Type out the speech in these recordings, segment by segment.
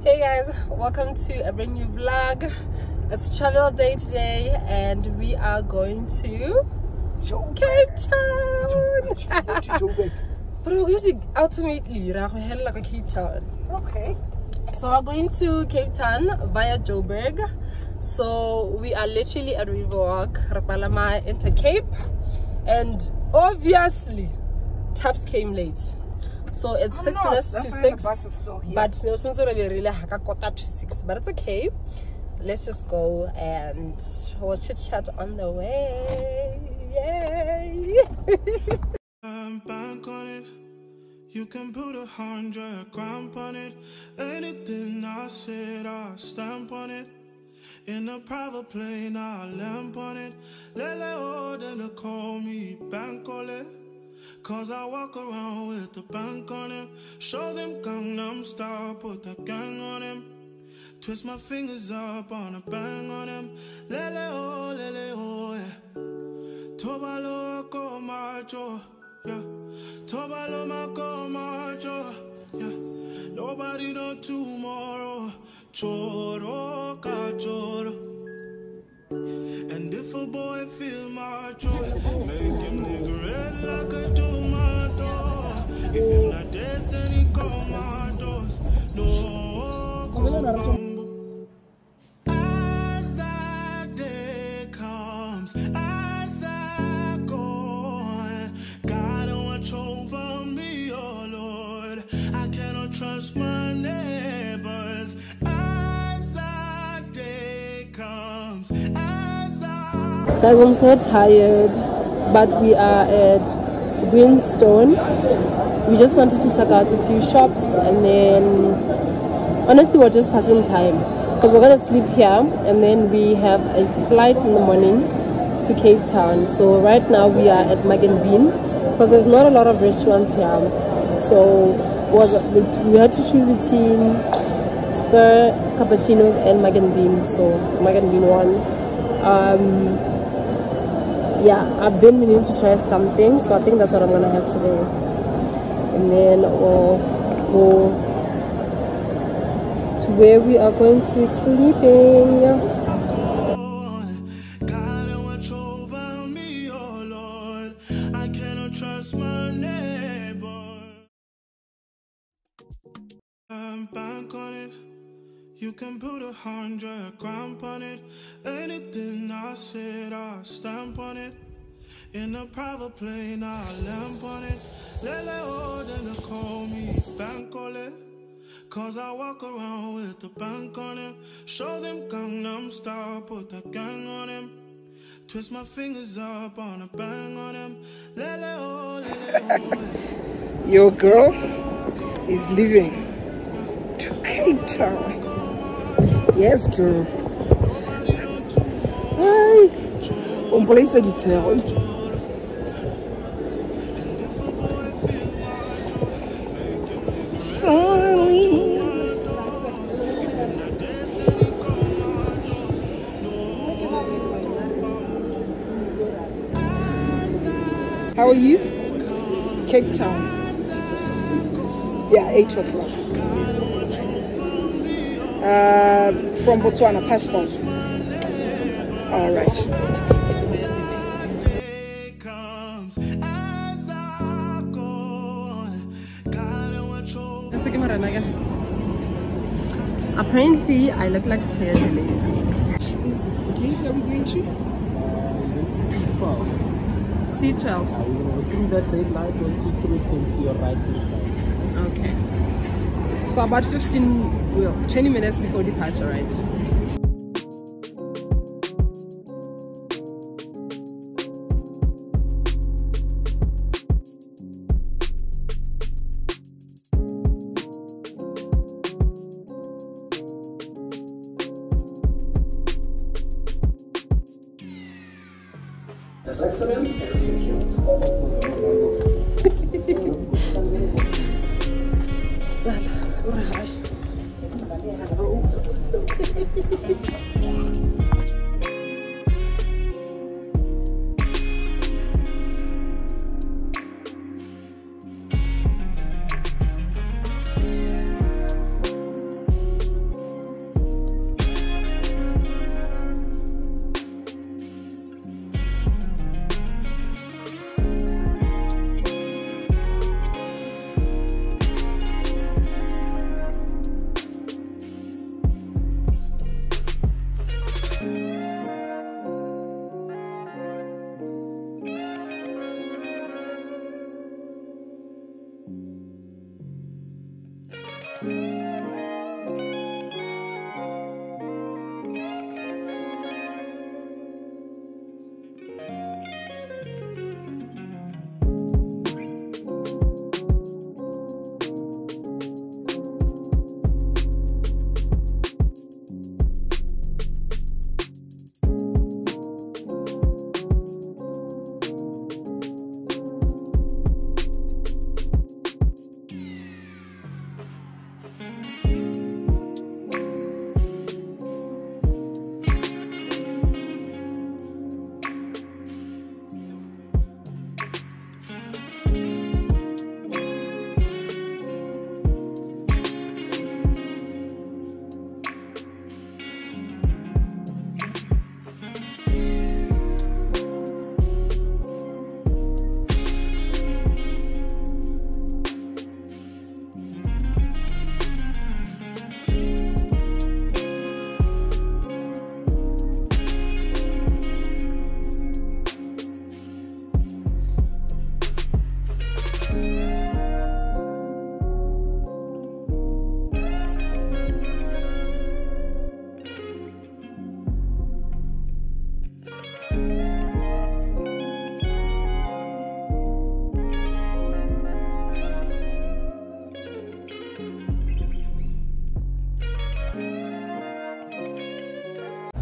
Hey guys, welcome to a brand new vlog. It's travel day today and we are going to Capetown. But we're going to ultimately like Cape Town. Okay. So we're going to Cape Town via Joburg. So we are literally at Riverwalk, Rapalama into Cape, and obviously Taps came late. So it's 6 minutes to 6, but since already really quarter to 6, but it's okay. Let's just go and we'll chit chat on the way. Yay! Bank on it. You can put 100 grand on it. Anything I said, I stamp on it. In a private plane, I lamp on it. Lele oh, then they call me bank on it. Cause I walk around with the bank on him. Show them Gangnam Style, put the gang on him. Twist my fingers up on a bang on him. Lele oh, yeah. Tobalo ko macho, yeah. Tobalo mako macho, yeah. Nobody know tomorrow. Choro ka choro. And if a boy feel my joy, make him nigga red like a tomato. If him not dead, then he call my doors. No combo. As that day comes, as I go, God watch over me, oh Lord. I cannot trust my neighbors. As that day comes. Guys, I'm so tired, but we are at Greenstone. We just wanted to check out a few shops, and then honestly we're just passing time because we're gonna sleep here and then we have a flight in the morning to Cape Town. So right now we are at Mug and Bean because there's not a lot of restaurants here, so we had to choose between Spur, cappuccinos and Mug and Bean. So Mug and Bean won. Yeah, I've been meaning to try something, so I think that's what I'm gonna have today. And then we'll go to where we are going to be sleeping. God watch over me, oh Lord. I cannot trust my neighbor. Bank on it. You can put 100 grand on it. Anything I said, I stamp on it. In a private plane, I lamp on it. Lele oh, then they call me bank on it. Cause I walk around with the bank on him. Show them Gangnam Style, put the gang on him. Twist my fingers up on a bang on him. Lele oh, Your girl is leaving to Cape Town. Yes, girl. Hi. On place de terre. Sorry. How are you? Cape Town. Yeah, 8 o'clock. From Botswana, passport. All right. Apparently, I look like tired and lazy. Okay, are we going to? C12. C12. Through that red light, once you through to your right hand side. Okay. So about 20 minutes before departure, right? That's excellent.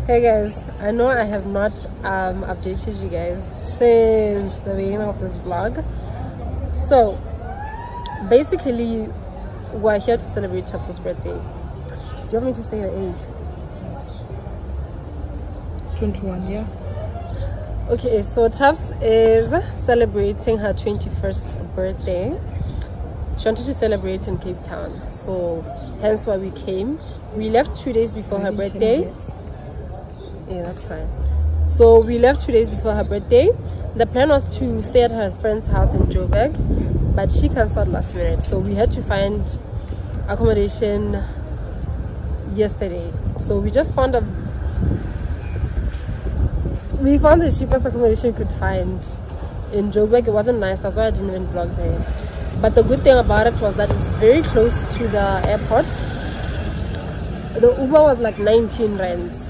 Hey guys, I know I have not updated you guys since the beginning of this vlog. So basically we're here to celebrate Tafsa's birthday. Do you want me to say your age? 21, yeah. Okay, so Tafs is celebrating her 21st birthday. She wanted to celebrate in Cape Town, so hence why we came. We left 2 days before her birthday. Yeah, that's fine. So we left 2 days before her birthday. The plan was to stay at her friend's house in Joburg, but she cancelled last minute, so we had to find accommodation yesterday. So we just found the cheapest accommodation we could find in Joburg. It wasn't nice, that's why I didn't even vlog there. But the good thing about it was that it's very close to the airport. The Uber was like 19 rands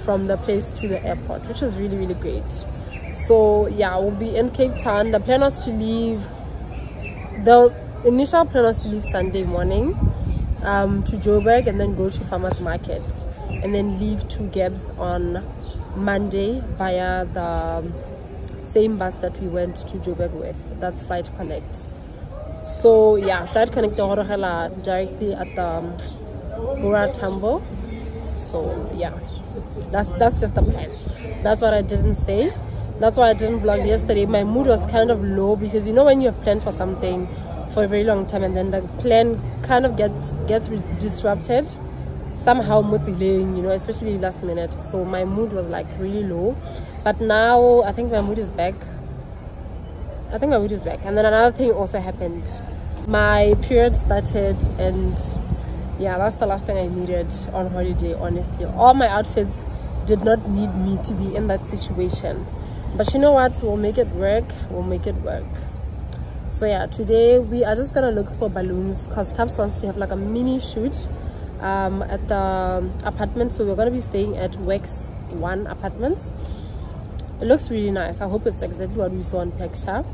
from the place to the airport, which was really, really great. So yeah, we'll be in Cape Town. The plan was to leave, the initial plan was to leave Sunday morning to Joburg and then go to Farmers Market and then leave to Gebs on Monday via the same bus that we went to Joburg with. That's Flight Connect. So yeah, Flight Connect directly at the Bora Tambo. So yeah, that's just the plan. That's what I didn't say. That's why I didn't vlog yesterday. My mood was kind of low because you know when you have planned for something for a very long time and then the plan kind of gets disrupted somehow, you know, especially last minute. So my mood was like really low, but now I think my mood is back. And then another thing also happened. My period started, and yeah, that's the last thing I needed on holiday, honestly. All my outfits did not need me to be in that situation, but you know what, we'll make it work. So yeah, today we are just gonna look for balloons because Taps wants to have like a mini shoot at the apartment. So we're gonna be staying at Wex 1 apartments. It looks really nice. I hope it's exactly what we saw on picture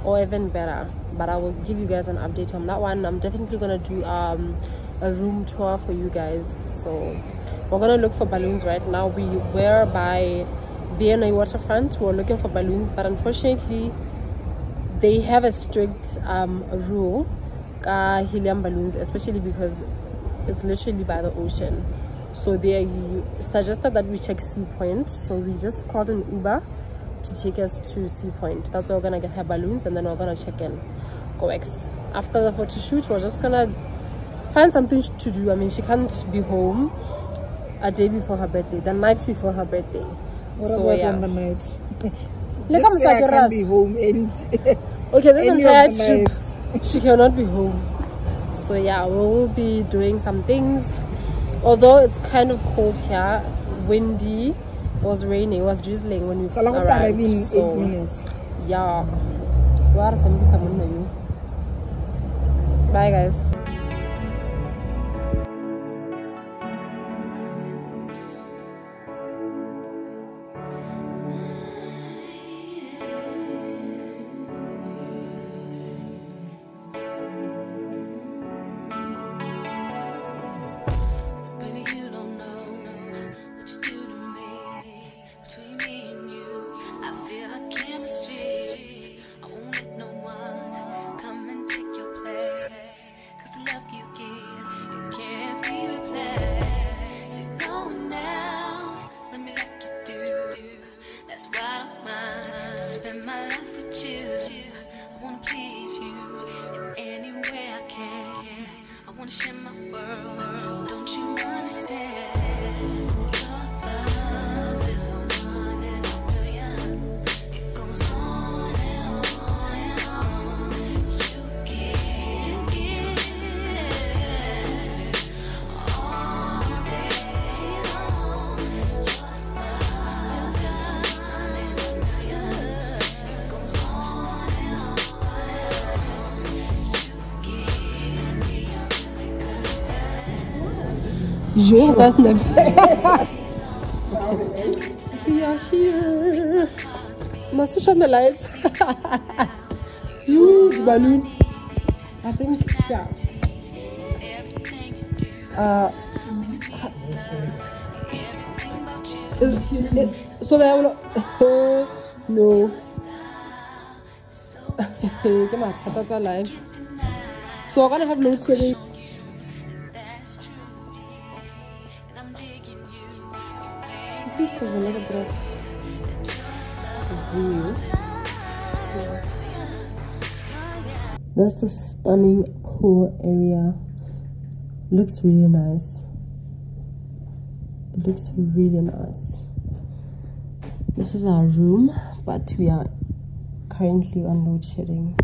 or even better, but I will give you guys an update on that one. I'm definitely gonna do a room tour for you guys. So we're gonna look for balloons right now. We were by V&A waterfront. We're looking for balloons, but unfortunately they have a strict rule helium balloons, especially because it's literally by the ocean. So they suggested that we check Sea Point, so we just called an Uber to take us to Sea Point. That's where we're gonna get her balloons and then we're gonna check in GoX. After the photo shoot, we're just gonna find something to do. I mean, she can't be home a day before her birthday, the night before her birthday. What so about yeah, on the night? Just say I can't be home and okay, this entire trip she cannot be home. So yeah, we'll be doing some things. Although it's kind of cold here, windy, it was raining, it was drizzling when we arrived. So 8 minutes. Yeah. Bye guys. Sure. That's not we are here. Must switch on the lights. Huge balloon. I think yeah. So they will. No. Come on, that's alive. So we're gonna have load shedding. This is a little bit of view. That's the stunning pool area. Looks really nice. It looks really nice. This is our room, but we are currently on load shedding.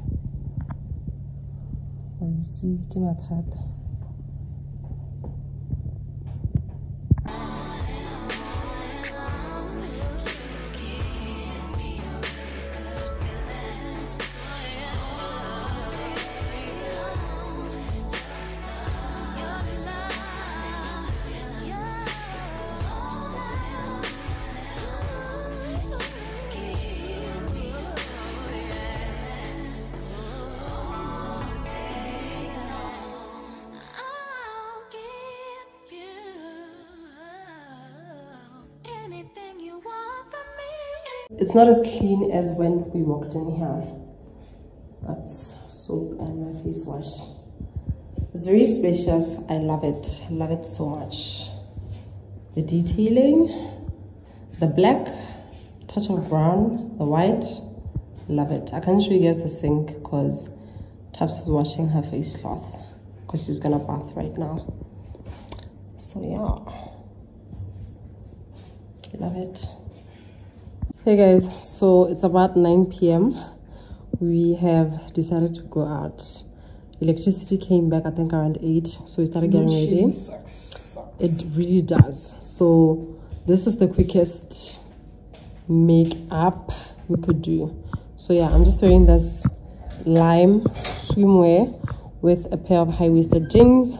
You see, come at that. It's not as clean as when we walked in here. That's soap and my face wash. It's very spacious. I love it. I love it so much. The detailing, the black, touch of brown, the white, love it. I can't show you guys the sink because Taps is washing her face cloth because she's gonna bath right now. So yeah, I love it. Hey guys, so it's about 9 p.m. We have decided to go out. Electricity came back I think around 8, so we started getting ready. Sucks. It really does. So this is the quickest makeup we could do. So yeah, I'm just wearing this lime swimwear with a pair of high-waisted jeans,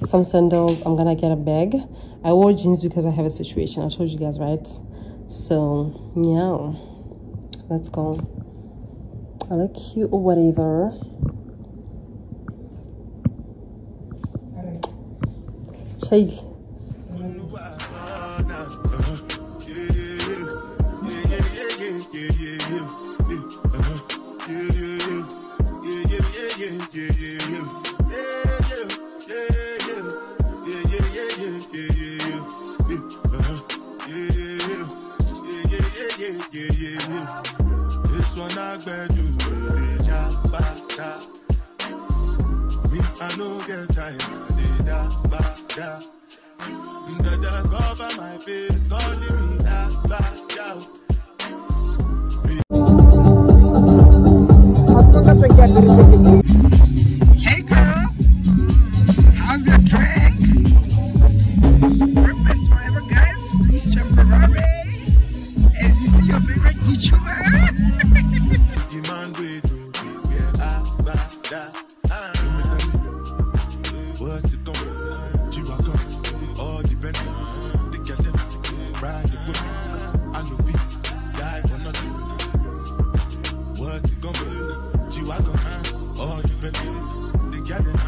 some sandals. I'm gonna get a bag. I wore jeans because I have a situation. I told you guys, right? So yeah, let's go. I look cute or whatever. Chill. This one I bet you me, I know get time. Dada cover my face, calling me Hey girl, how's your drink? Breakfast forever, guys. Please temporary. As you see your favorite YouTuber. What's it gonna be? You are gonna all depend. They get them ride the whip. I know we die for nothing. What's it gonna be? You are gonna all depend. They get them.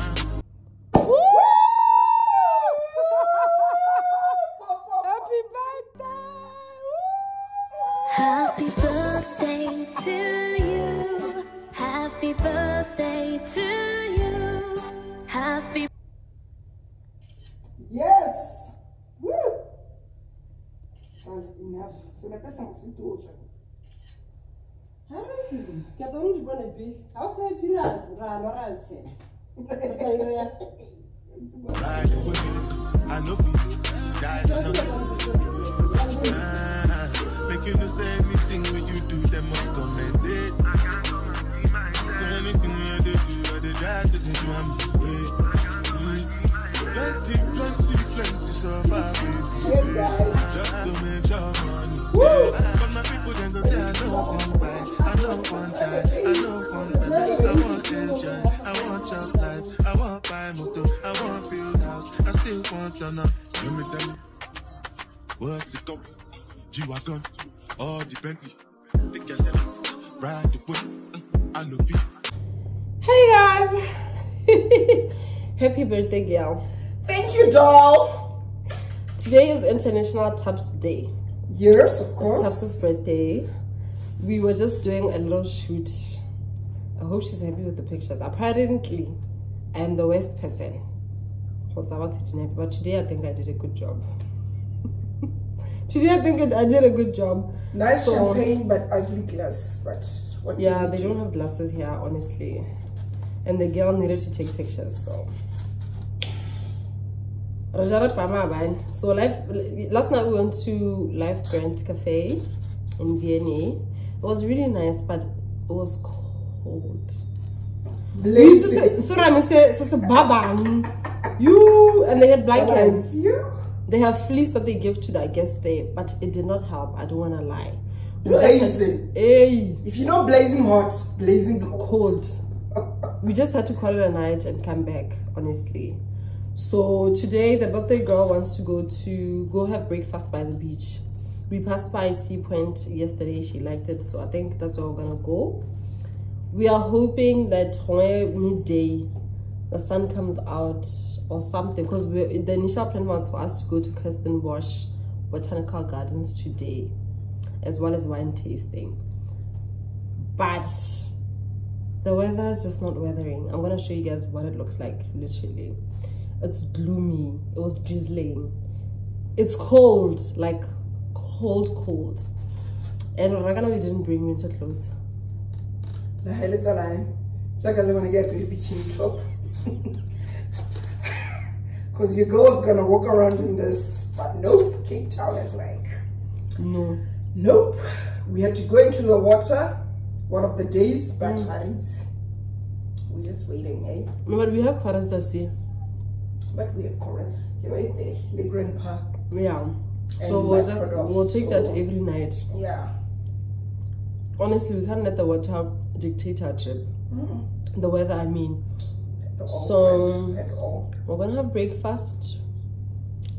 Happy birthday to you. Happy birthday to you. Happy. Yes. Woo. Enough. C'est la personne qui touche. Ride the whip. I know we die for nothing. Make you know say anything when you do, they must commend it. So anything when you do, I they try to do I'm plenty so far just to make your money. But my people then go say I know one buy, I know one die, I know one buy. I want enjoy, I want your life, I want buy motor, I want build house, I still want to know. Let me tell you, what's it go? G-Wagon, all the Bentley, they get them, ride the whip, I know people. Hey guys. Happy birthday, girl. Thank you, doll. Today is International Tubbs Day. Yes, of course. It's Tubbs' birthday. We were just doing a little shoot. I hope she's happy with the pictures. Apparently, I am the worst person. But today I think I did a good job. Today I think I did a good job. Nice champagne, but ugly glass. But what? Yeah, they don't have glasses here, honestly. And the girl needed to take pictures, so. So last night we went to Life Grand Cafe in Vienna. It was really nice, but it was cold. You and they had blankets. They have fleece that they give to the guests there, but it did not help. I don't want to lie. If you're not blazing hot, blazing cold. We just had to call it a night and come back, honestly. So today the birthday girl wants to go have breakfast by the beach. We passed by Sea Point yesterday. She liked it, so I think that's where we're gonna go. We are hoping that midday the sun comes out or something, because the initial plan was for us to go to Kirstenbosch Botanical Gardens today, as well as wine tasting. But the weather is just not weathering. I'm gonna show you guys what it looks like. Literally, it's gloomy. It was drizzling. It's cold, like cold. And Ragana, we didn't bring winter clothes. The hell is a lie. Jack, I want to get a bikini top. Because your girl's gonna walk around in this. But nope, Cape Town is like, no. Nope. We had to go into the water one of the days, but we're just waiting, eh? No, but we have Quaras to see. But we have Coral. You're right there, the grandpa. Yeah. So we'll take that every night. Yeah. Honestly, we can't let the water dictate our trip. The weather, I mean. So we're gonna have breakfast,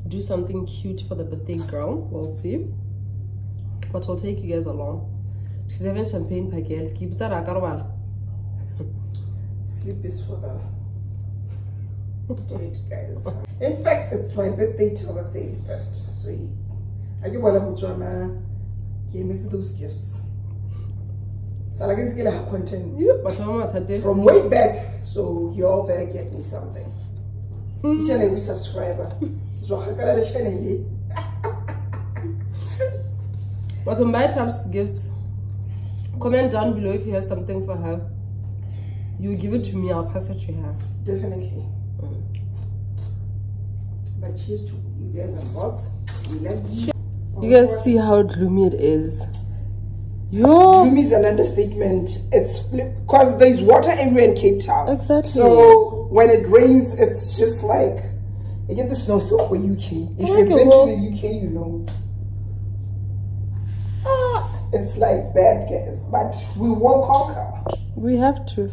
do something cute for the birthday girl. We'll see. But we'll take you guys along. She's having champagne pagel. Keeps her akarwal. Sleep is for the date, guys. In fact, it's my birthday till the 31st. So I give Wala gave me those gifts. So I can get her content from way back. So you all better get me something. Each and every subscriber. But on my Tubbs gifts, comment down below if you have something for her. You give it to me, I'll pass it to her. Definitely. But cheers to you guys and bots. We love you. You guys see how gloomy it is. Gloomy is an understatement. It's because there's water everywhere in Cape Town. Exactly. So when it rains, it's just like you get the snow so for UK. If you've been to the UK, you know. It's like bad, guys, but we will conquer. We have to.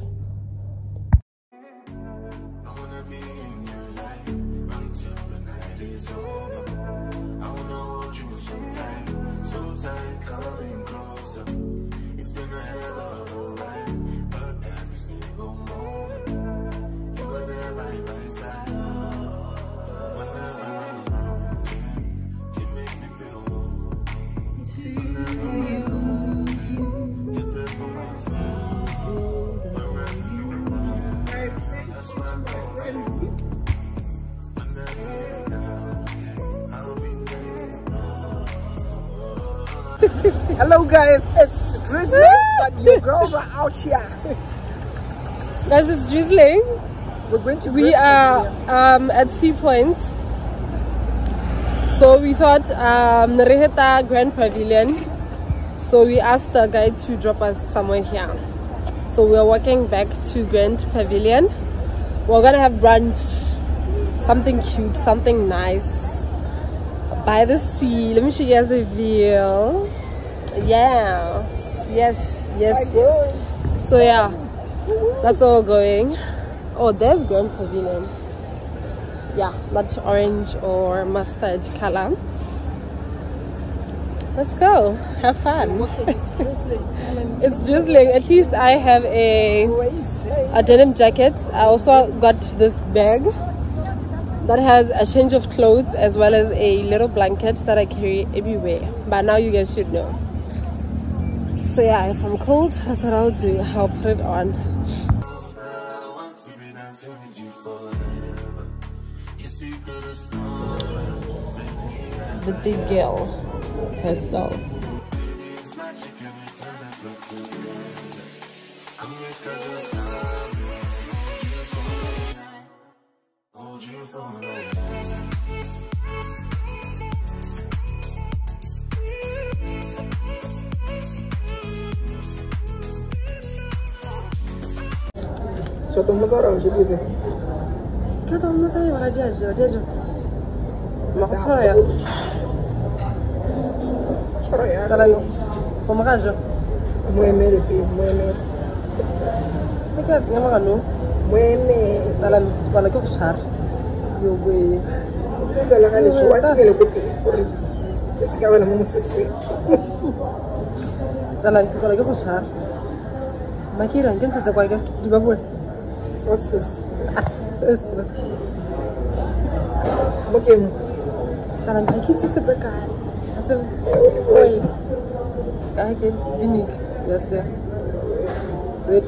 Hello guys, it's drizzling, but your girls are out here. Guys, it's drizzling. We are at Sea Point. So we thought Nereheta Grand Pavilion. So we asked the guy to drop us somewhere here. So we're walking back to Grand Pavilion. We're gonna have brunch. Something cute, something nice. By the sea. Let me show you guys the view. Yes. So yeah, that's where we're going. Oh, there's Grand Pavilion. Yeah, that's orange or mustard color. Let's go, have fun. It's drizzling. At least I have a denim jacket. I also got this bag. that has a change of clothes as well as a little blanket that I carry everywhere. But now you guys should know. So yeah, if I'm cold, that's what I'll do. I'll put it on. But the girl herself. So the mazara was busy. Get on the side, what did you? Sorry. What's this? This. Okay. Salam pakiti sebekan. Asal oil. Kahit vinegar. Yes sir. Wait.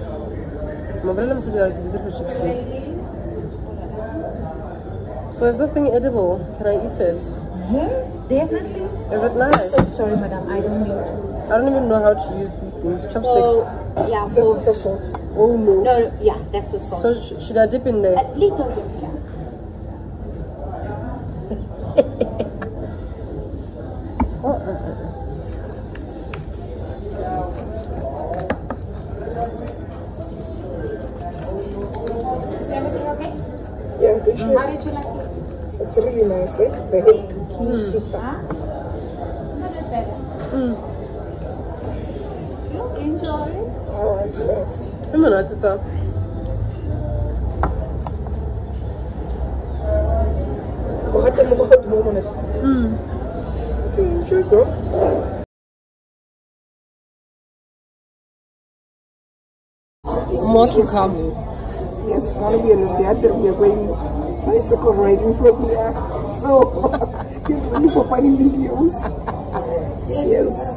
Mabala mesti dia lagi sudah chipstick. So is this thing edible? Can I eat it? Yes, definitely. Is it nice? So sorry, madam. I don't even know how to use these things. Chopsticks. So, yeah. This is the salt. Oh no. No, yeah, that's the salt. So should I dip in there? A little bit, yeah. Is everything okay? Yeah, they should. How did you like it? It's really nice, eh? The egg. Super. Huh? Not that better. You enjoy it? Alright, thanks. I'm gonna to talk. Okay, enjoy, girl. More to come. Yeah, it's gonna be another day that we are going bicycle riding from here. So get ready for funny videos. Cheers.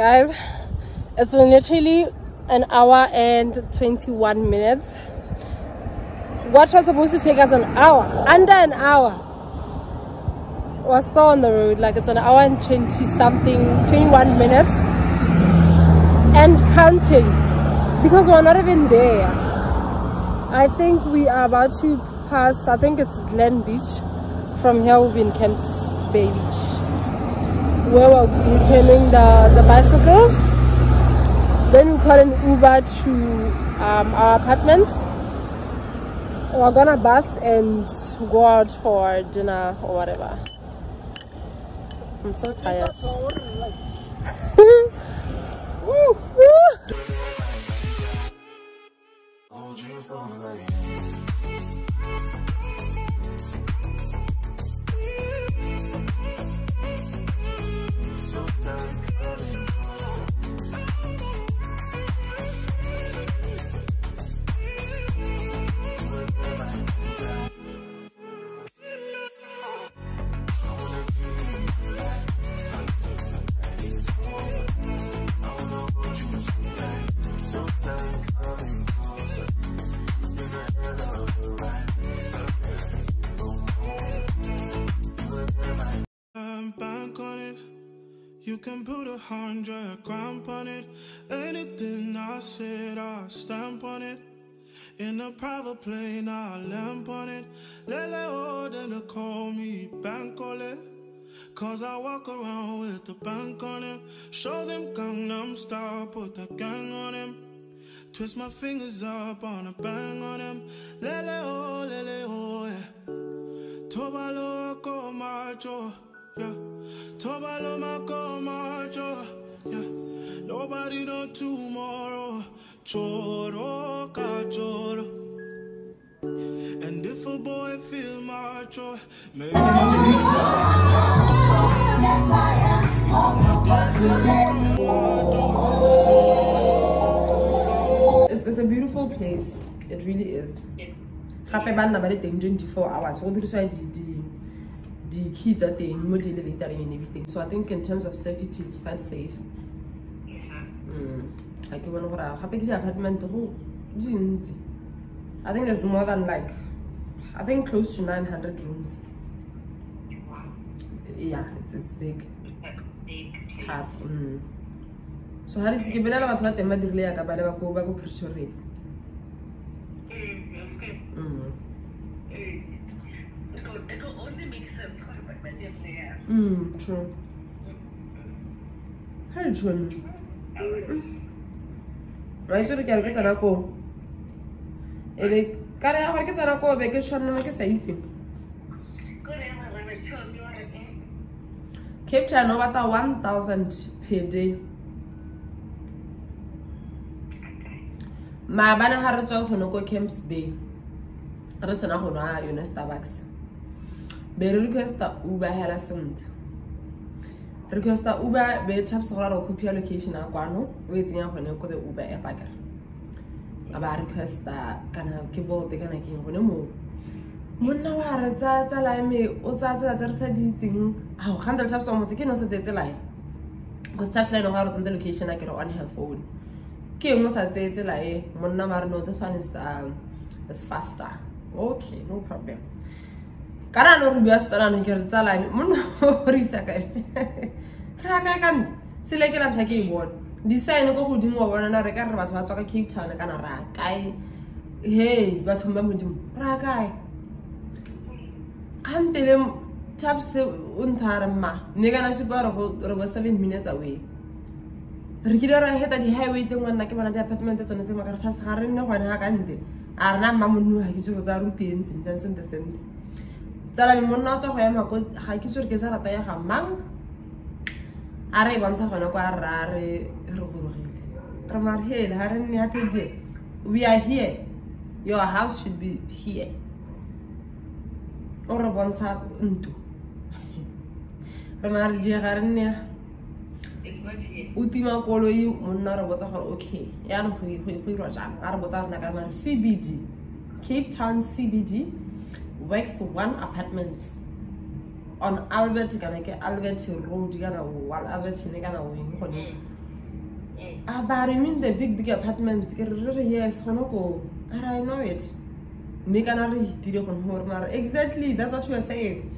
Guys, it's been literally an hour and 21 minutes. What was supposed to take us an hour, under an hour, was still on the road. Like, it's an hour and 21 minutes and counting, because we're not even there. I think we are about to pass, I think it's Glen Beach. From here we'll be in Camps Bay Beach, where we're returning the bicycles. Then we call an Uber to our apartments. We're gonna bath and go out for dinner or whatever. I'm so tired. Woo, woo. So You can put 100 grand on it. Anything I said, I stamp on it. In a private plane, I lamp on it. Lele oh, then they call me Bankole. Cause I walk around with the bank on him. Show them Gangnam Style, put the gang on him. Twist my fingers up on a bang on him. Lele oh, yeah. Tobalo ko macho, yeah. Tobalo mako macho, yeah. Nobody know tomorrow. Choro ka choro. And if a boy feel macho, maybe it's a beautiful place. It really is. Happy band about it in 24 hours. So this why the kids are the elevator and everything. So I think in terms of safety, it's quite safe. Like you want to happy apartment. I think there's more than like, I think close to 900 rooms. Wow. Yeah, it's big. Big Half. place. So how did you give it a lot of them? Go back to Pretoria. That's good. It will only make sense. True. How true. Right, so the girl gets an apple. If they can't have a apple, they can show them like a say. Capetown over 1,000 per day. My banner had a job for Camps Bay. I don't know how you know Starbucks. Be request Uber harassment. Request Uber be chaps or copy location at Guano, waiting up when you call the Uber a bagger. About request can have cable the can king when you move. Munawara Zata like me, or Zata said eating. How handle chaps almost again, also that's a lie. Because chaps I know how on the location I get on her phone. King was at the lie, Munamar no, this one is faster. Okay, no problem. Karena no biasa orang yang kerja lain, mana risau kan? Raga kan, sila kita pakai buat. Desain aku hujung awalnya mereka rapat macam Capetown kan ragai. Hey, batu macam ragai. Kan telem caps untar mah. Nega nasi baru 7 minutes away. Kita orang tadi highway jangan nak mana dia apartment tu nanti makar caps sekarang ni orang kan deh. Arna mamunu haki suruh zaru tin sinjan sen. Jalan mana cakap yang aku haki suruh kejar atau ya hamang. Are bangsa kono ko are rugurugi. Ramar hel haran ni ateje. We are here. Your house should be here. Or bangsa untu. Ramar je haran ni. It's not here. Ultima kolo yu munna rabota har okay. Ya no hui roja. Arbota na kamar CBD. Capetown CBD works 1 apartment. On Albert Albert Road while Albert wing. But I mean the big apartments yes, I know it. Exactly, that's what you are saying.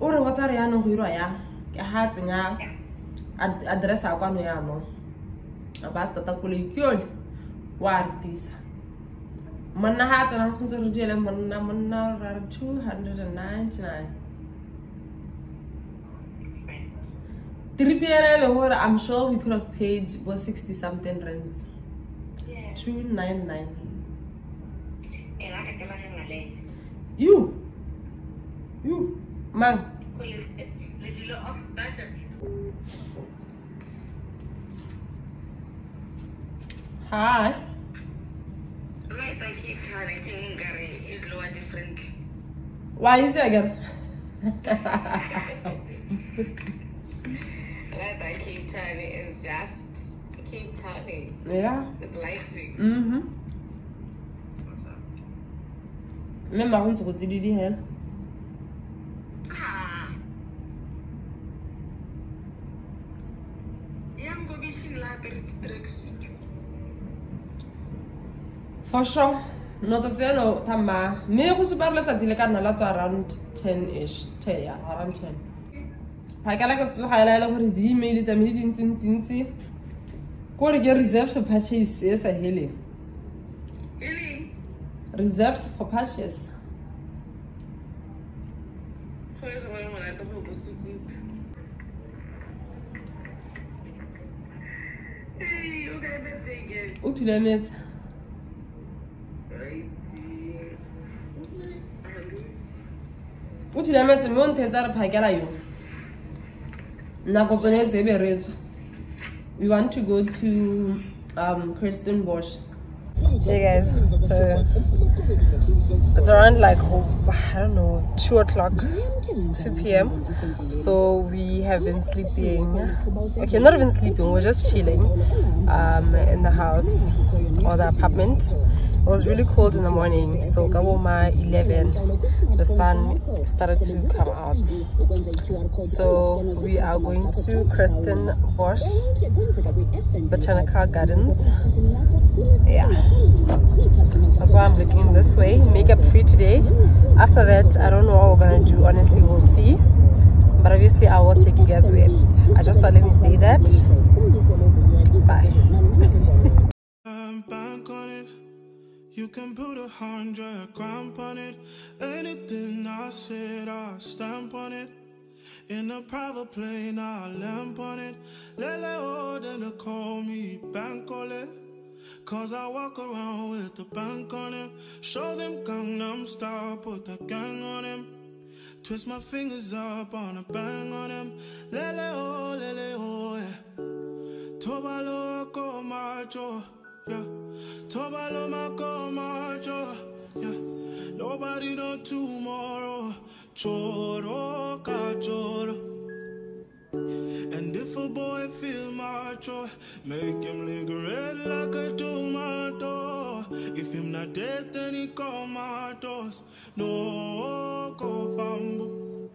Or what are you know? Address no. Basta takuli kyol. What this? Manna hat and answers of jail and manna 299. I'm sure we could have paid was 60 something rents. Yes. 299. And I can tell him You, man. Little off budget. Hi. Right, I keep trying to ignore different. Why is it again? Like I keep turning is just keep turning. Yeah. It's lighting. What's up? Même Marine se retire du hell. Ah. Young go be seen like tricks. For sure. Not at the end of Tama. Me who super let's at the around 10-ish. Around 10. I got like to highlight over the email is a minute in go to get reserved for purchase. Yes, I hear Really? reserved for purchase. Where's the one when I come to see you? Hey, okay, but thank you. Oh, to the net. What did I met the mountains out of Pagalayo? We want to go to Kristen Bosch. Hey guys, so it's around like, I don't know, 2 o'clock, 2 p.m. So we have been sleeping. Okay, not even sleeping, we're just chilling in the house or the apartment. It was really cold in the morning, so Gaboma 11, the sun started to come out. So we are going to Kristen Bosch Botanical Gardens. Yeah, that's why I'm looking this way. Makeup free today. After that, I don't know what we're gonna do. Honestly, we'll see. But obviously, I will take you guys with. I just thought, let me say that. Bye. Bank on it. You can put 100 grand on it. Anything I said, I stamp on it. In a private plane, I lamp on it. Lele then call me bank on it. Cause I walk around with the bank on him. Show them Gangnam Style, put the gang on him. Twist my fingers up on a bang on him. Lele oh, yeah. Tobalo ko macho, yeah. Tobalo mako macho, yeah. Nobody know tomorrow. Choro ka choro. And if a boy feel macho, make him lick red like a tomato. If him not dead, then he comatose. No go fumble.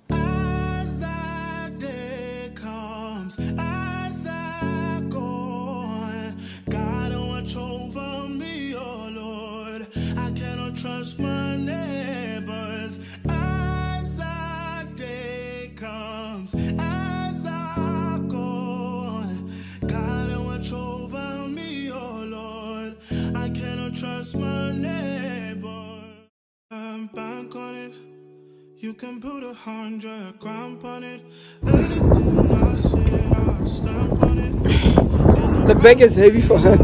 As that day comes, as I go, God watch over me, oh Lord. I cannot trust my neighbors. As that day comes, as I go, God watch over me, oh Lord. I cannot trust my neighbor. Bank on it. You can put 100 grand on it. Anything I said, I stamp on it. The bag is heavy for her.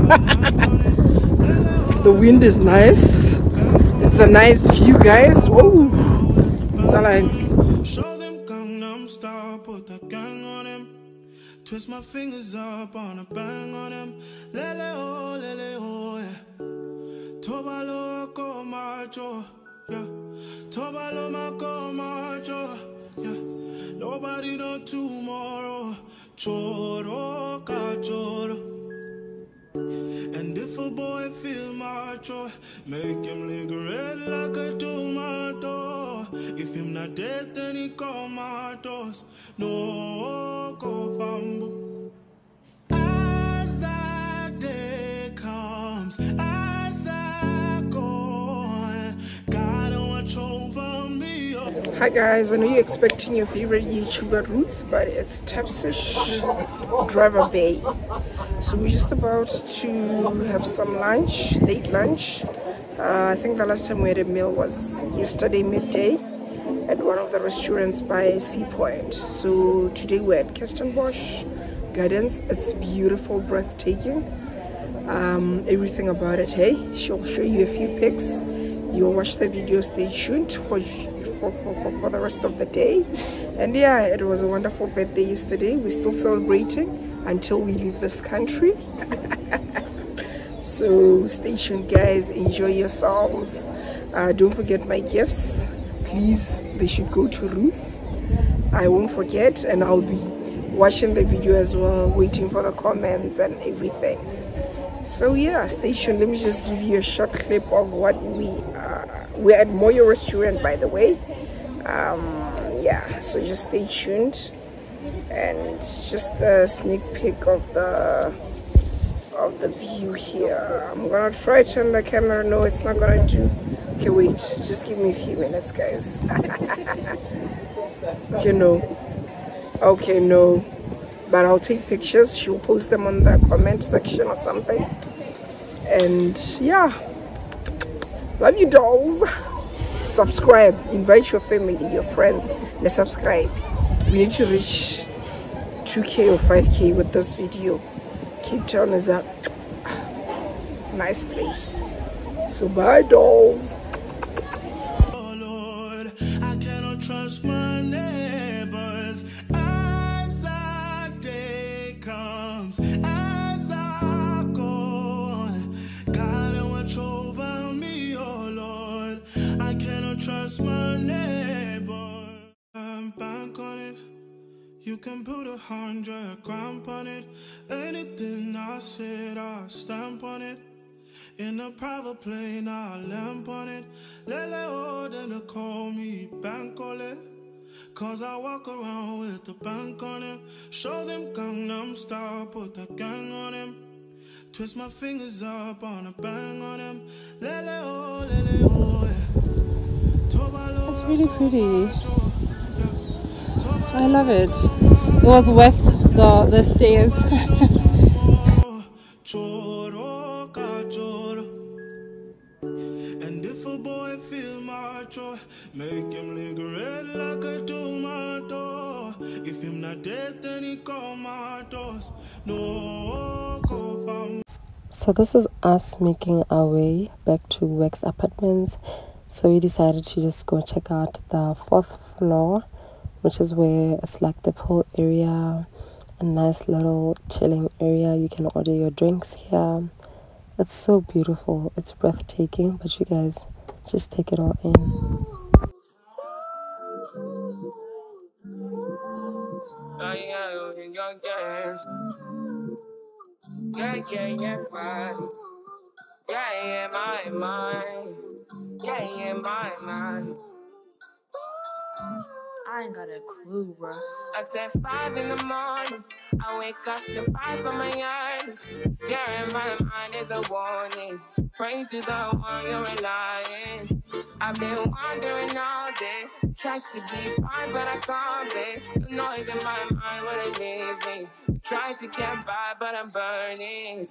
The wind is nice. It's a nice view, guys. Whoa. Show them Gangnam Style, put the gang on him. Twist my fingers up on a bang on him. Lele oh, yeah. Tobalo ko macho, yeah. Tobalo mako macho, yeah. Nobody know tomorrow. Choro ka choro. And if a boy feel macho, make him lick red like a tomato. If him not dead, then he comatose. No go fumble. As that day comes, as I go, God watch over me. Hi guys, I know you're expecting your favorite YouTuber Ruth, but it's Tapsish Driver Bay. So we're just about to have some lunch, late lunch. I think the last time we had a meal was yesterday midday at one of the restaurants by Sea Point. So today we're at Kristen Bosch Gardens. It's beautiful, breathtaking. Everything about it, hey? She'll show you a few pics. You'll watch the video, stay tuned for the rest of the day. And yeah, it was a wonderful birthday yesterday. We're still celebrating until we leave this country. So stay tuned guys, enjoy yourselves. Don't forget my gifts, please. They should go to Ruth. I won't forget, and I'll be watching the video as well, waiting for the comments and everything. So yeah, stay tuned. Let me just give you a short clip of what we're at Moyo restaurant, by the way. Yeah, so just stay tuned, and just a sneak peek of the view here. I'm gonna try to turn the camera. No, it's not gonna do. Okay, wait, just give me a few minutes guys. You know, Okay, no, but I'll take pictures. She'll post them on the comment section or something. And yeah, love you dolls. Subscribe, invite your family, your friends, and subscribe. We need to reach 2K or 5K with this video. Capetown is a nice place. So bye dolls. Oh Lord, I cannot trust my neighbors as our day comes, as I go on. God, watch over me, oh Lord. I cannot trust my neighbor. Bank on it. You can put 100 grand on it. Anything I said, I'll stamp on it. In a private plane, I'll lamp on it. Lele oh, then call me bank on it. Cause I walk around with the bank on him. Show them Gangnam Style, put the gang on him. Twist my fingers up on a bang on him. Lele oh, yeah. It's really pretty. I love it. It was worth the stairs. And if a boy feel macho, make him lick red like a tomato. If him not dead, then he call my doors. No, go from. So this is us making our way back to Wex apartments. So we decided to just go check out the 4th floor, which is where it's like the pool area, a nice little chilling area. You can order your drinks here. It's so beautiful, it's breathtaking, but you guys just take it all in. I ain't got a clue, bro. I said 5 in the morning. I wake up to 5 on my eyes. Yeah, in my mind is a warning. Pray to the one you're relying. I've been wandering all day. Tried to be fine, but I can't be. The noise in my mind wouldn't leave me. Tried to get by, but I'm burning.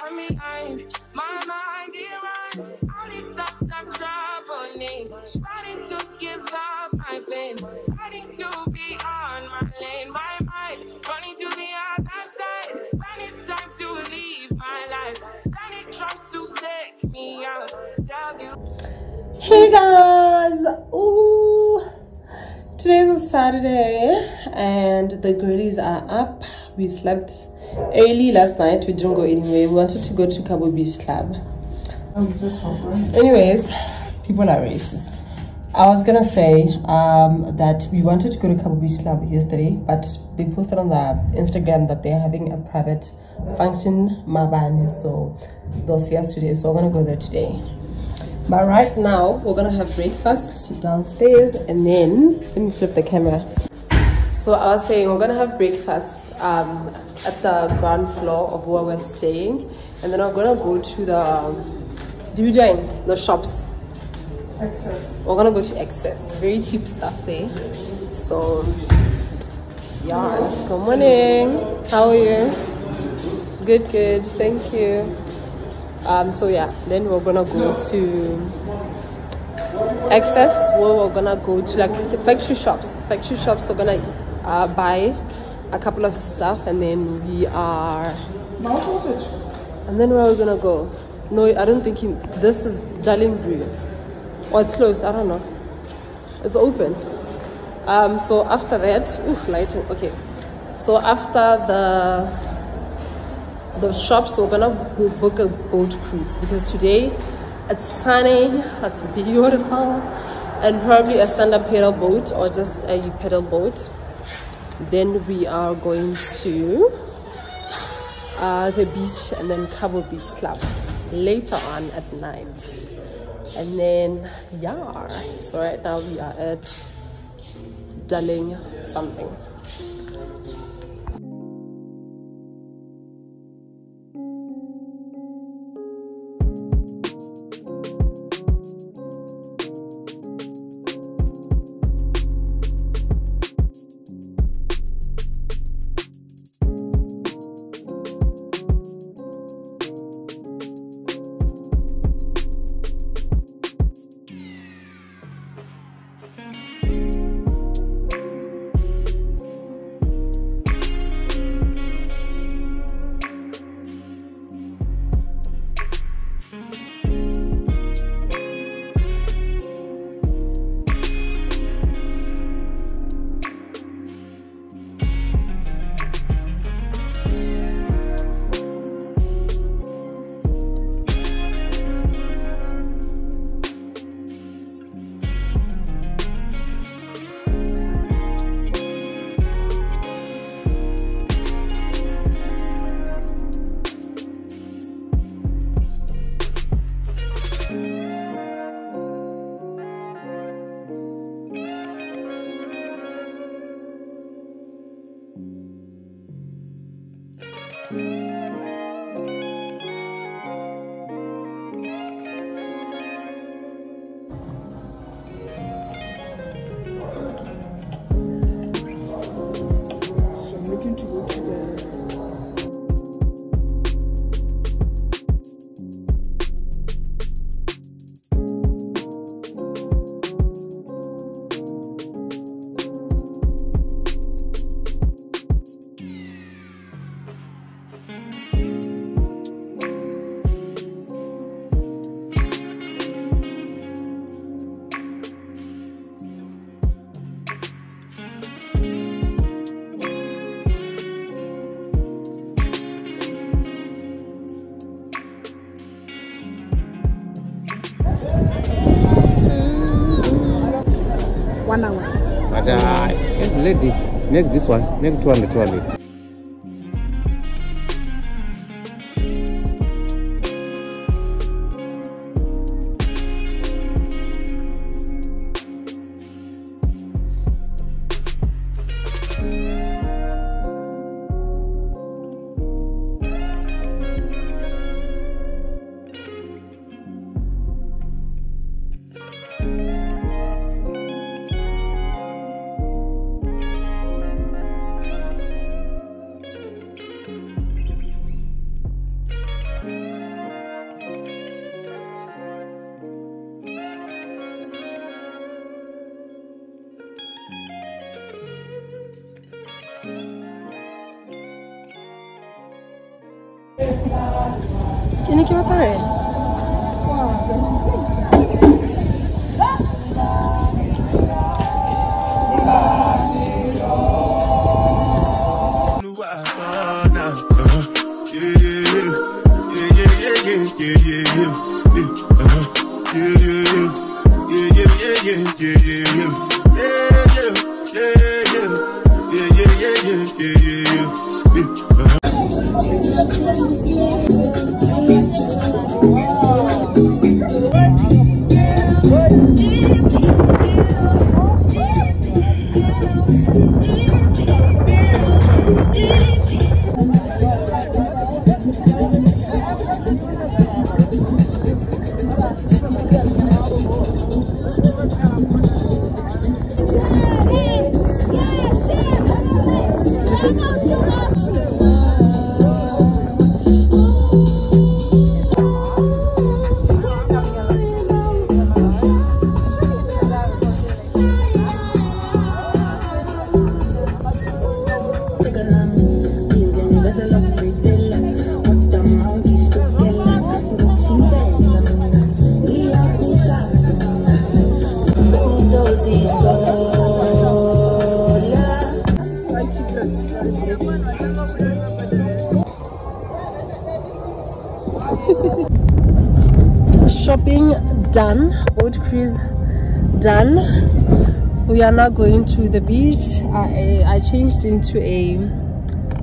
I'm behind, my mind it runs. All these thoughts are troubling. Starting to give up, I've been fighting to be on my lane. My mind running to the other side. When it's time to leave my life, then it tries to take me out. Tell you. Hey guys! Ooh! Today's a Saturday and the girlies are up. We slept early last night. We didn't go anywhere. We wanted to go to Cabo Beach Club. Anyways, people are racist. I was gonna say that we wanted to go to Cabo Beach Club yesterday, but they posted on the Instagram that they're having a private function, Mabane, so they'll see us today. So we're gonna go there today. But right now we're gonna have breakfast downstairs, and then let me flip the camera. So I was saying we're gonna have breakfast at the ground floor of where we're staying, and then we're gonna go to the shops. Access. We're gonna go to Access. Very cheap stuff there. So yeah, let's go. Morning. How are you? Good, good. Thank you. So yeah, then we're gonna go to Access, where we're gonna go to like the factory shops. Factory shops, we're gonna buy a couple of stuff, and then we are. And then where are we gonna go? No, I don't think this is Darling Brew. Or it's closed, I don't know. It's open. So after that, lighting. Okay. So after the shops, we're gonna go book a boat cruise, because today it's sunny, it's beautiful, and probably a stand-up paddle boat or just a pedal boat. Then we are going to the beach, and then Cabo Beach Club later on at night. And then yeah, so right now we are at Darling something. 1 hour. But let this, make this one, make 200. Ini kita tarik. Shopping done, boat cruise done. We are now going to the beach. I changed into a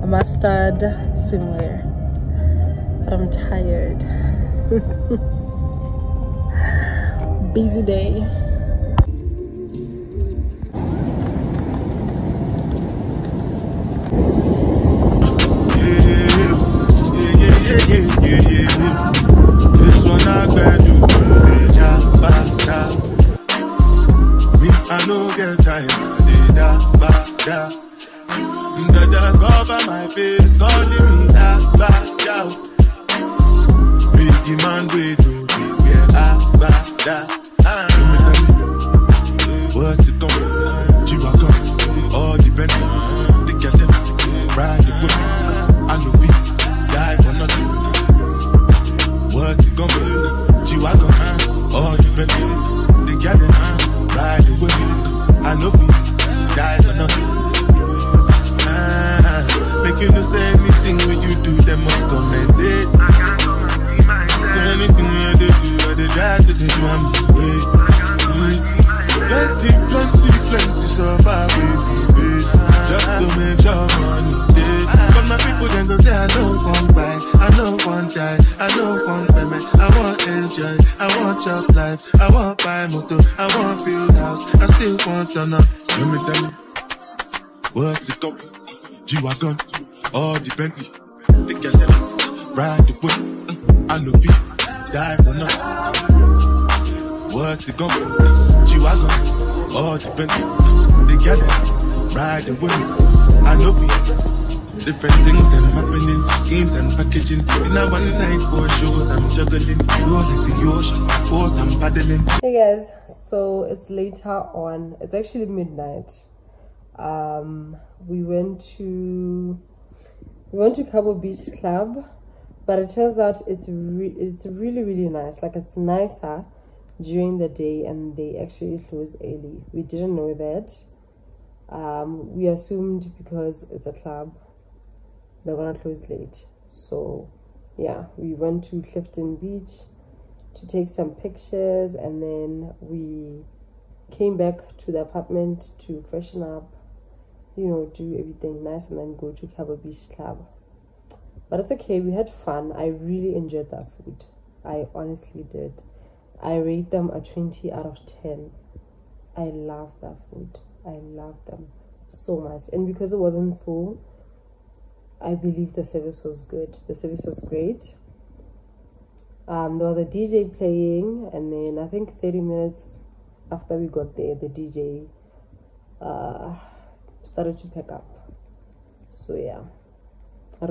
mustard swimwear, but I'm tired. Busy day. This one I can do. Me, I no get tired. Dada cover my face, calling me Abba. Biggie man, we do it, Abba. What's it going? G-Wagon, all depends. They get them, ride the whip. I know feet, die for nothing. What's it gonna be? G-Wagon, all depends. They get them, ride the whip. I know feet, die for nothing. Make you no say anything when you do, they must commend it. So anything when they do, I they try to do my way. Plenty survive with the face. Just to make your money day. But my people then go say I don't want buy, I don't want die, I don't want payment, I want enjoy, I want chop life, I want buy motor, I want build house, I still want to know. Let me tell you, what's it called? G-Wagon, all the Bentley, they get them, ride the whip, I know people, die for nothing. What's it gonna be? G-Wagon, all the Bentley, they get them, ride the whip, I know people. Different things then happening, schemes and packaging. In a one night for shows, I'm juggling. Flow like the ocean, port, I'm paddling. Hey guys, so it's later on. It's actually midnight. We went to Cabo Beach Club, but it turns out it's really nice. Like, it's nicer during the day, and they actually close early. We didn't know that. We assumed because it's a club they're gonna close late. So yeah, we went to Clifton Beach to take some pictures, and then we came back to the apartment to freshen up, you know, do everything nice, and then go to Heyyyy Beach Club. But it's okay, we had fun. I really enjoyed that food. I honestly did. I rate them a 20 out of 10. I love that food. I love them so much. And because it wasn't full, I believe the service was good. The service was great. There was a DJ playing, and then I think 30 minutes after we got there, the DJ started to pack up. So yeah, I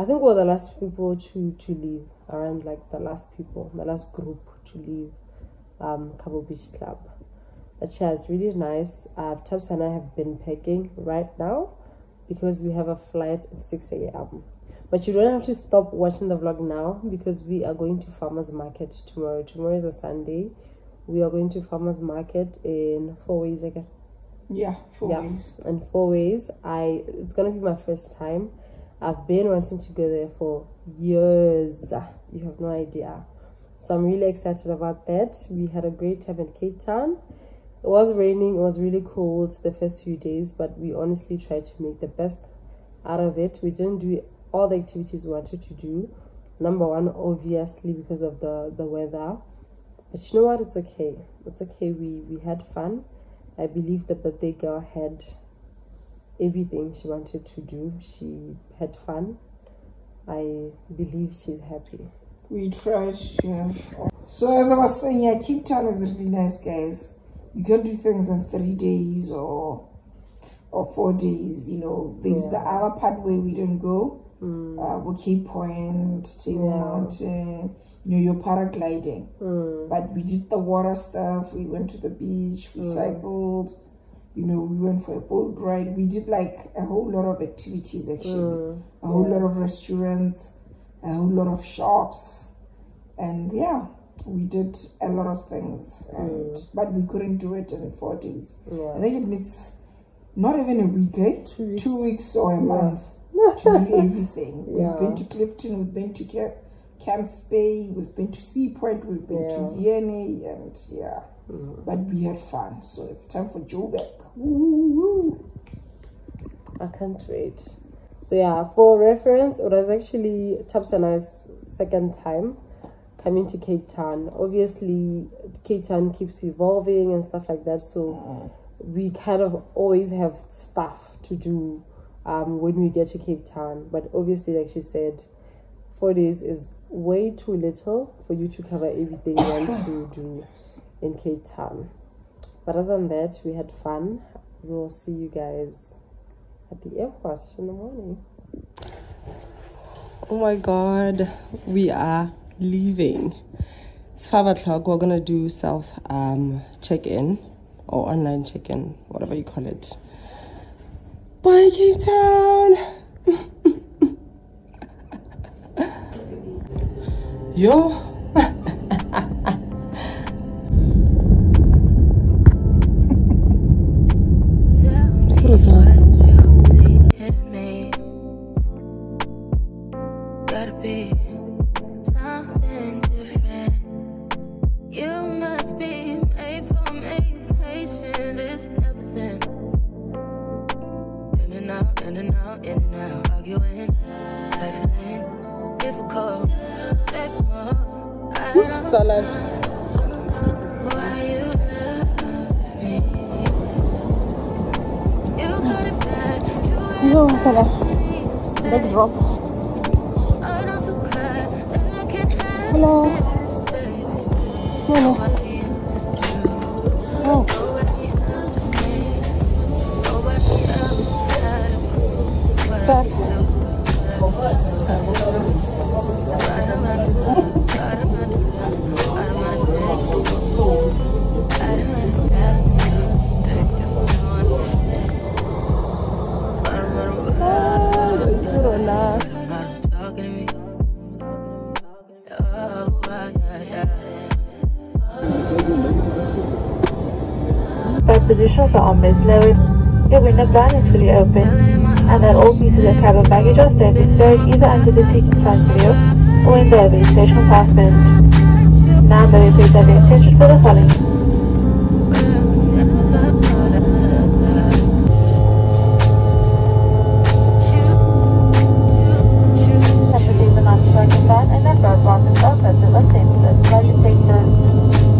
think we're the last people to leave, around like the last group to leave Heyyyy Beach Club. But yeah, it's really nice. Tabs and I have been packing right now because we have a flight at 6 a.m. But you don't have to stop watching the vlog now, because we are going to farmers market tomorrow. Tomorrow is a Sunday. We are going to farmers market in 4 ways again. Yeah, 4 ways. In 4 ways. It's gonna be my first time. I've been wanting to go there for years. You have no idea. So I'm really excited about that. We had a great time in Cape Town. It was raining. It was really cold the first few days, but we honestly tried to make the best out of it. We didn't do all the activities we wanted to do. Number one, obviously, because of the weather. But you know what? It's okay. It's okay. We had fun. I believe the birthday girl had everything she wanted to do. She had fun. I believe she's happy. We tried to have fun. So as I was saying, yeah, Cape Town is really nice, guys. You can do things in 3 days or 4 days. You know, there's the other part where we didn't go. Cape Point, Table Mountain, you know, you're paragliding. But we did the water stuff. We went to the beach. We cycled. You know, we went for a boat ride. We did like a whole lot of activities, actually. A whole lot of restaurants, a whole lot of shops, and yeah, we did a lot of things. And but we couldn't do it in 4 days. I think it needs not even a week, 2 weeks or a month to do everything. We've been to Clifton, we've been to Camps Bay, we've been to Sea Point, we've been to Vienna, and but we had fun. So it's time for Joburg. I can't wait. So yeah, for reference, it was actually Tabs and I's second time coming to Cape Town. Obviously, Cape Town keeps evolving and stuff like that, so we kind of always have stuff to do when we get to Cape Town. But obviously, like she said, 4 days is way too little for you to cover everything you want to do in Cape Town. But other than that, we had fun. We'll see you guys at the airport in the morning. Oh my god, we are leaving. It's 5 o'clock. We're gonna do self check-in or online check-in, whatever you call it. Bye, Cape Town. Yo. Gotta be something different. You must be made for me. Patience is everything. In and out, in and out, in and out. Arguing, trifling, difficult. Back more. I don't know why you love me. You got it back. You got it back. Big drop. Hello. Hello. Oh. Back. Position of the arm is lowered, your window blind is fully open, and that all pieces of cabin baggage are safely stowed either under the seat in front of you or in the stage compartment. Now may we please have your attention for the following. Passengers are not smoking ban and that road markings are offensive and sensors, smoke detectors.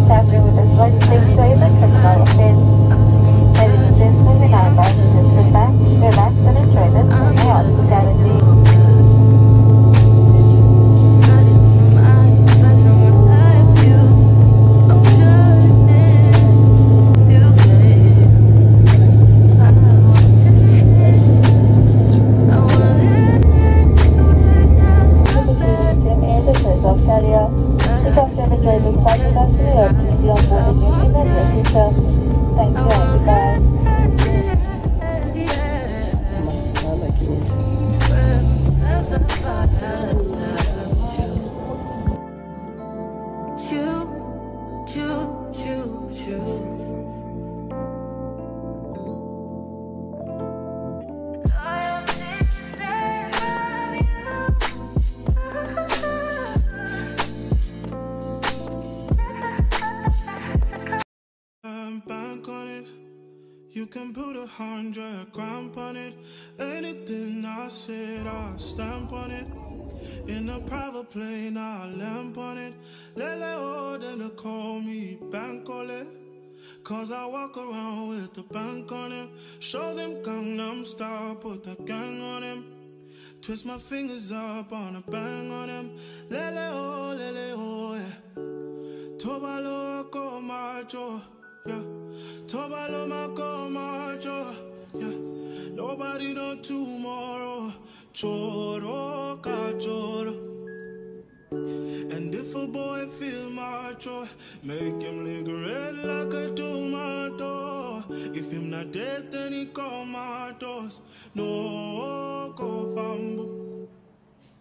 Tampering with a smoke detector is a criminal offence. Ladies and gentlemen, we now invite you to sit back, relax and enjoy this Sunday hospitality. You can put 100 grand on it. Anything I said, I'll stamp on it. In a private plane, I'll lamp on it. Lele oh, then they call me Bankole. Cause I walk around with the bank on him. Show them Gangnam Style, put the gang on him. Twist my fingers up on a bang on him. Lele oh, yeah. Tobalo ko macho, yeah. Tobalo mako macho, yeah. Nobody know tomorrow. Choro ka choro. And if a boy feel macho, make him lick red like a tomato. If him not dead, then he comatose. No go fambo.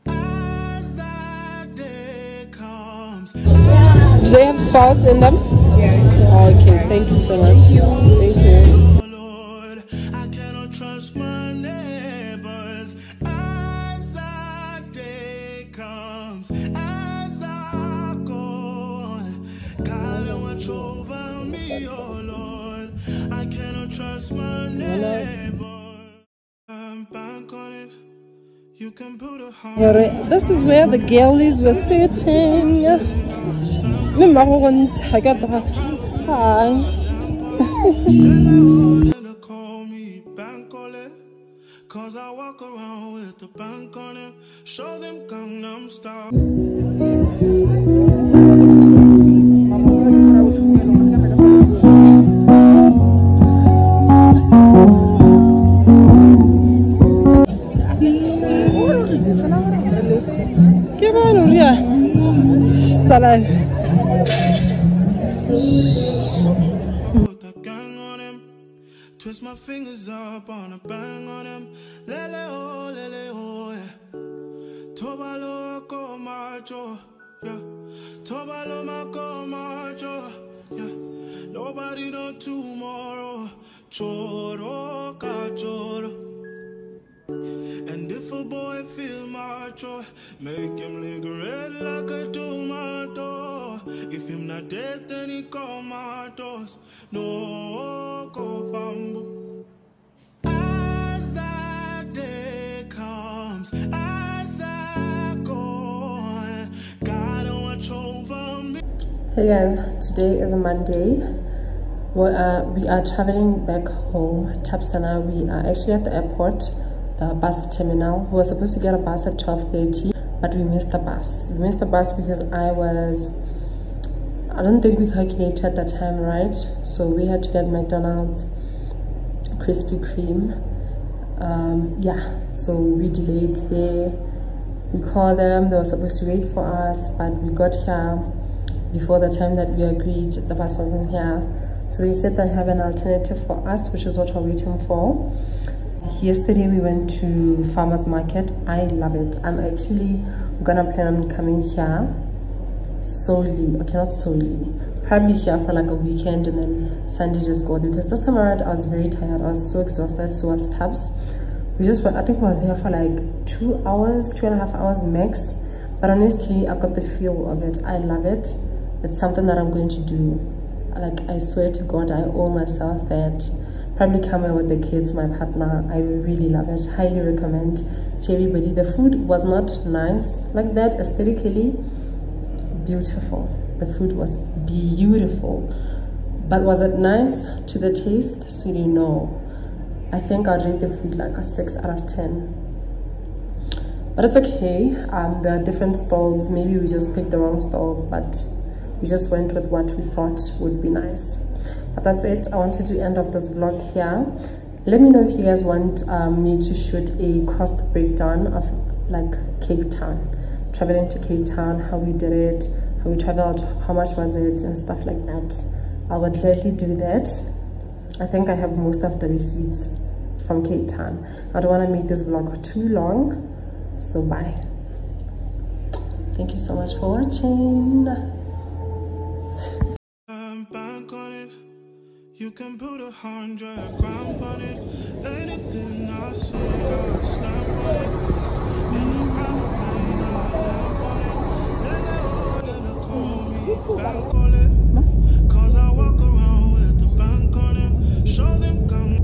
As that day comes. Do they have salt in them? Yeah. Okay, thank you so much. Thank you. Lord, I cannot trust my neighbors. As that day comes, as I go, God, watch over me, oh Lord. I cannot trust my neighbors. I'm back on it. You can put a heart. This is where the girlies were sitting. I got the hi. Call me Bankole. Cause I walk around with the bank on him. Show them Gangnam Style. Come on, Uria. Salam. Put the gang on him. Twist my fingers up on a bang on him. Lele oh, yeah. Tobalo ko macho, yeah. Tobalo mako macho, yeah. Nobody know tomorrow. Choro ka choro. And if a boy feel macho, make him lick red like a tomato. If him not dead, then he comatose. No go fambo. As that day comes, as I go, God watch over me. Hey guys, today is a Monday. We are traveling back home, Tapsana. We are actually at the airport, the bus terminal. We were supposed to get a bus at 12:30, but we missed the bus. We missed the bus because I don't think we calculated the time right, so we had to get McDonald's Krispy Kreme. Yeah, so we delayed there. We called them, they were supposed to wait for us, but we got here before the time that we agreed. The bus wasn't here, so they said they have an alternative for us, which is what we're waiting for. Yesterday we went to farmers market. I love it. I'm actually gonna plan on coming here solely, okay, not solely, probably here for like a weekend and then Sunday just go there, because this time around I was very tired. I was so exhausted, so was Tubbs. I think we were there for like 2 hours, 2.5 hours max, But honestly, I got the feel of it. I love it. It's something that I'm going to do. Like, I swear to God, I owe myself that. Probably come here with the kids, my partner. I really love it. Highly recommend to everybody. The food was not nice like that aesthetically. Beautiful. The food was beautiful. But was it nice to the taste? Sweetie, no. I think I'd rate the food like a 6 out of 10. But it's okay. There are different stalls. Maybe we just picked the wrong stalls, but we just went with what we thought would be nice. But that's it. I wanted to end off this vlog here. Let me know if you guys want me to shoot a cost breakdown of like Cape Town, traveling to Cape Town, how we did it, how we traveled, how much was it, and stuff like that. I would gladly do that. I think I have most of the receipts from Cape Town. I don't want to make this vlog too long, so bye. Thank you so much for watching. Bank on it. You can put 100 grand on it. Anything I say, I stamp on it. In a private plane, I lamp on it. Then they call me bank on it. 'Cause I